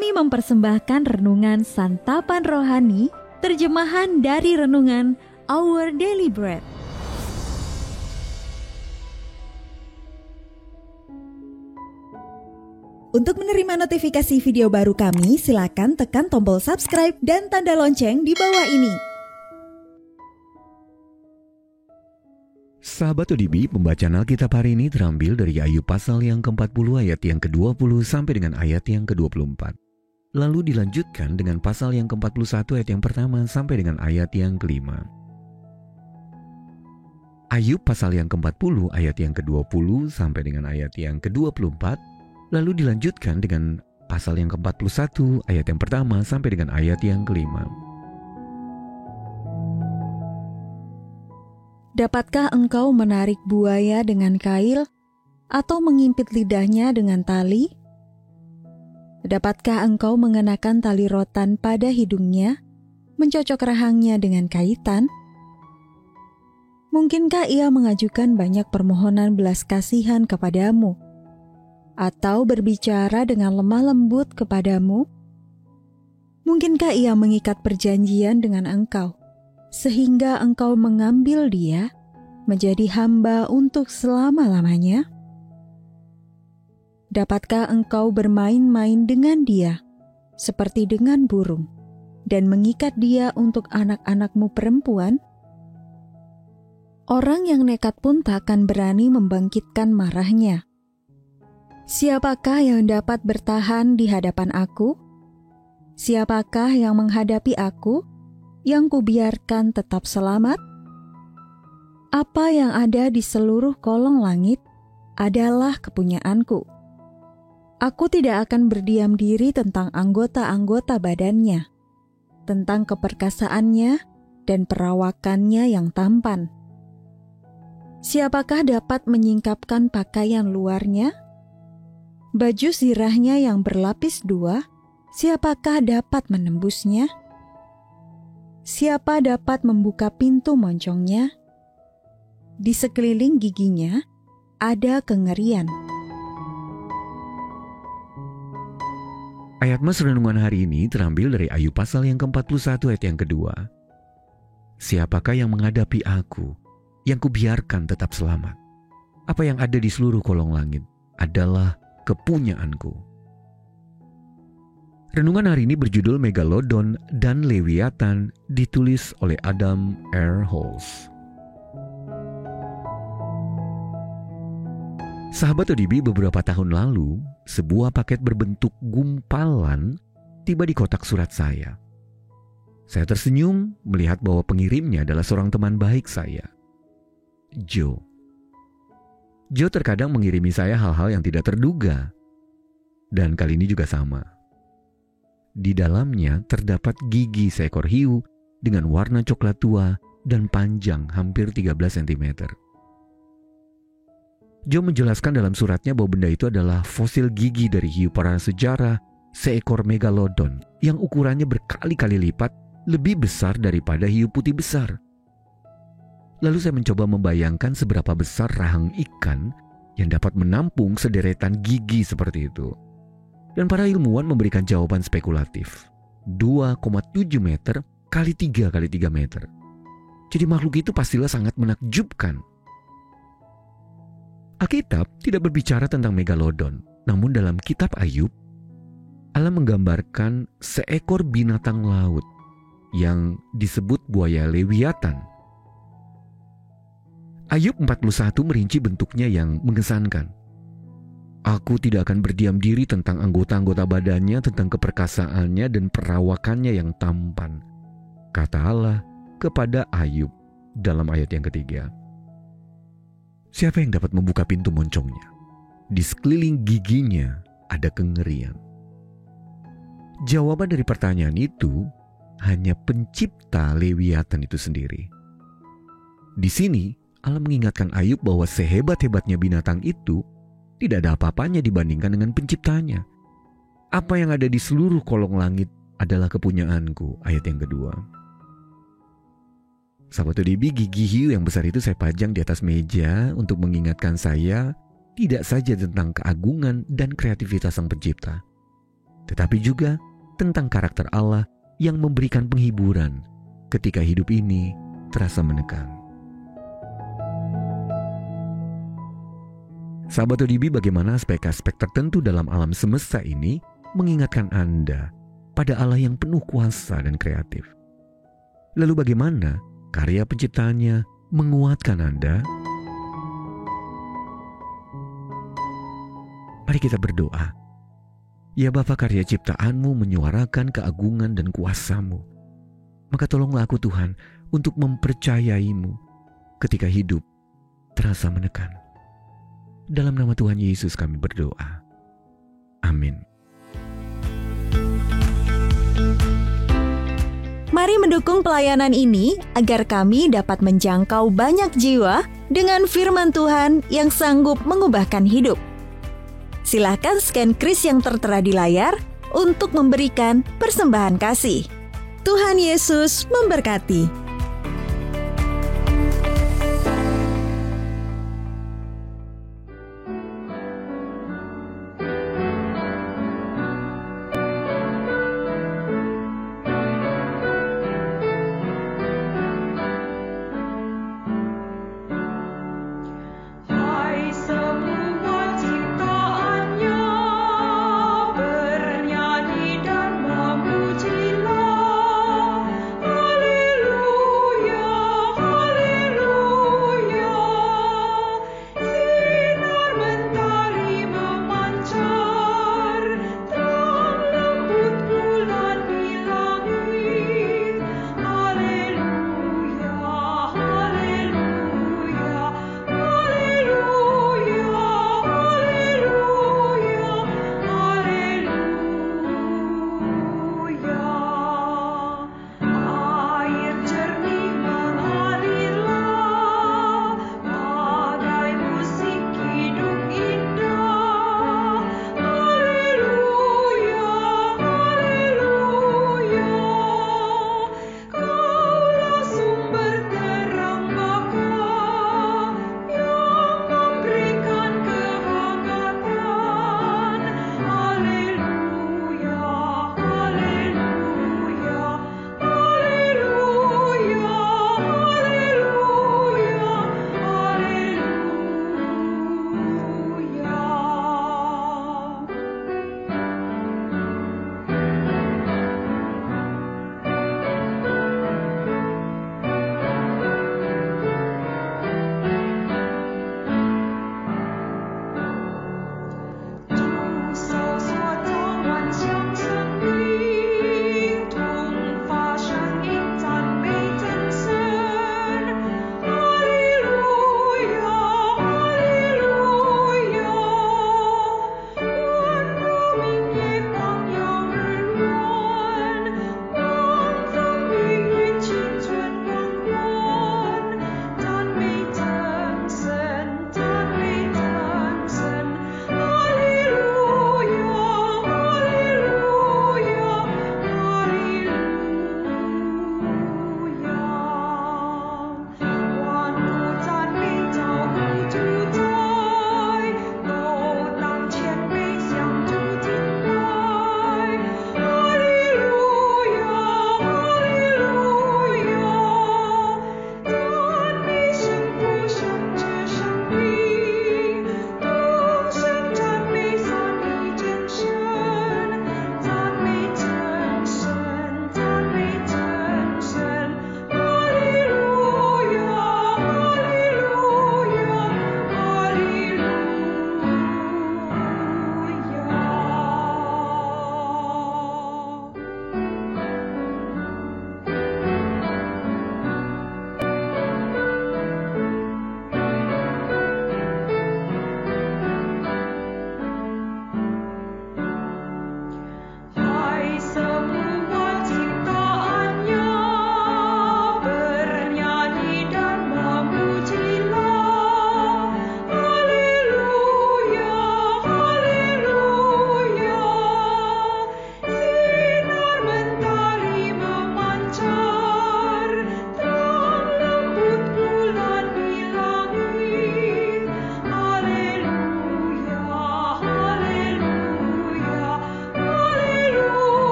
Kami mempersembahkan renungan Santapan Rohani, terjemahan dari renungan Our Daily Bread. Untuk menerima notifikasi video baru kami, silakan tekan tombol subscribe dan tanda lonceng di bawah ini. Sahabat ODB, pembacaan Alkitab hari ini terambil dari Ayub pasal yang ke-40 ayat yang ke-20 sampai dengan ayat yang ke-24. Lalu dilanjutkan dengan pasal yang ke-41 ayat yang pertama sampai dengan ayat yang ke-5. Ayub pasal yang ke-40 ayat yang ke-20 sampai dengan ayat yang ke-24. Lalu dilanjutkan dengan pasal yang ke-41 ayat yang pertama sampai dengan ayat yang ke-5. Dapatkah engkau menarik buaya dengan kail atau mengimpit lidahnya dengan tali? Dapatkah engkau mengenakan tali rotan pada hidungnya, mencocok rahangnya dengan kaitan? Mungkinkah ia mengajukan banyak permohonan belas kasihan kepadamu, atau berbicara dengan lemah lembut kepadamu? Mungkinkah ia mengikat perjanjian dengan engkau, sehingga engkau mengambil dia menjadi hamba untuk selama-lamanya? Dapatkah engkau bermain-main dengan dia seperti dengan burung dan mengikat dia untuk anak-anakmu perempuan? Orang yang nekat pun tak akan berani membangkitkan marahnya. Siapakah yang dapat bertahan di hadapan aku? Siapakah yang menghadapi aku, yang kubiarkan tetap selamat? Apa yang ada di seluruh kolong langit adalah kepunyaanku. Aku tidak akan berdiam diri tentang anggota-anggota badannya, tentang keperkasaannya dan perawakannya yang tampan. Siapakah dapat menyingkapkan pakaian luarnya? Baju zirahnya yang berlapis dua, siapakah dapat menembusnya? Siapa dapat membuka pintu moncongnya? Di sekeliling giginya ada kengerian. Ayat mas renungan hari ini terambil dari Ayub pasal yang ke-41 ayat yang kedua. Siapakah yang menghadapi aku, yang kubiarkan tetap selamat? Apa yang ada di seluruh kolong langit adalah kepunyaanku. Renungan hari ini berjudul Megalodon dan Lewiatan, ditulis oleh Adam R. Holz. Sahabat ODB, beberapa tahun lalu, sebuah paket berbentuk gumpalan tiba di kotak surat saya. Saya tersenyum melihat bahwa pengirimnya adalah seorang teman baik saya, Joe. Joe terkadang mengirimi saya hal-hal yang tidak terduga. Dan kali ini juga sama. Di dalamnya terdapat gigi seekor hiu dengan warna coklat tua dan panjang hampir 13 cm. Joe menjelaskan dalam suratnya bahwa benda itu adalah fosil gigi dari hiu prasejarah seekor megalodon yang ukurannya berkali-kali lipat lebih besar daripada hiu putih besar. Lalu saya mencoba membayangkan seberapa besar rahang ikan yang dapat menampung sederetan gigi seperti itu. Dan para ilmuwan memberikan jawaban spekulatif. 2,7 meter kali 3 kali 3 meter. Jadi makhluk itu pastilah sangat menakjubkan. Alkitab tidak berbicara tentang megalodon. Namun dalam kitab Ayub, Allah menggambarkan seekor binatang laut yang disebut buaya Lewiatan. Ayub 41 merinci bentuknya yang mengesankan. Aku tidak akan berdiam diri tentang anggota-anggota badannya, tentang keperkasaannya dan perawakannya yang tampan, kata Allah kepada Ayub dalam ayat yang ketiga. Siapa yang dapat membuka pintu moncongnya? Di sekeliling giginya ada kengerian. Jawaban dari pertanyaan itu hanya pencipta Lewiatan itu sendiri. Di sini Allah mengingatkan Ayub bahwa sehebat-hebatnya binatang itu tidak ada apa-apanya dibandingkan dengan penciptanya. Apa yang ada di seluruh kolong langit adalah kepunyaanku, ayat yang kedua. Sahabat ODB, gigi hiu yang besar itu saya pajang di atas meja untuk mengingatkan saya tidak saja tentang keagungan dan kreativitas sang pencipta, tetapi juga tentang karakter Allah yang memberikan penghiburan ketika hidup ini terasa menegang. Sahabat ODB, bagaimana aspek-aspek tertentu dalam alam semesta ini mengingatkan Anda pada Allah yang penuh kuasa dan kreatif? Lalu bagaimana karya penciptanya menguatkan Anda? Mari kita berdoa. Ya Bapa, karya ciptaanmu menyuarakan keagungan dan kuasa-Mu. Maka tolonglah aku Tuhan untuk mempercayai-Mu ketika hidup terasa menekan. Dalam nama Tuhan Yesus kami berdoa. Amin. Mari mendukung pelayanan ini agar kami dapat menjangkau banyak jiwa dengan firman Tuhan yang sanggup mengubahkan hidup. Silakan scan kris yang tertera di layar untuk memberikan persembahan kasih. Tuhan Yesus memberkati.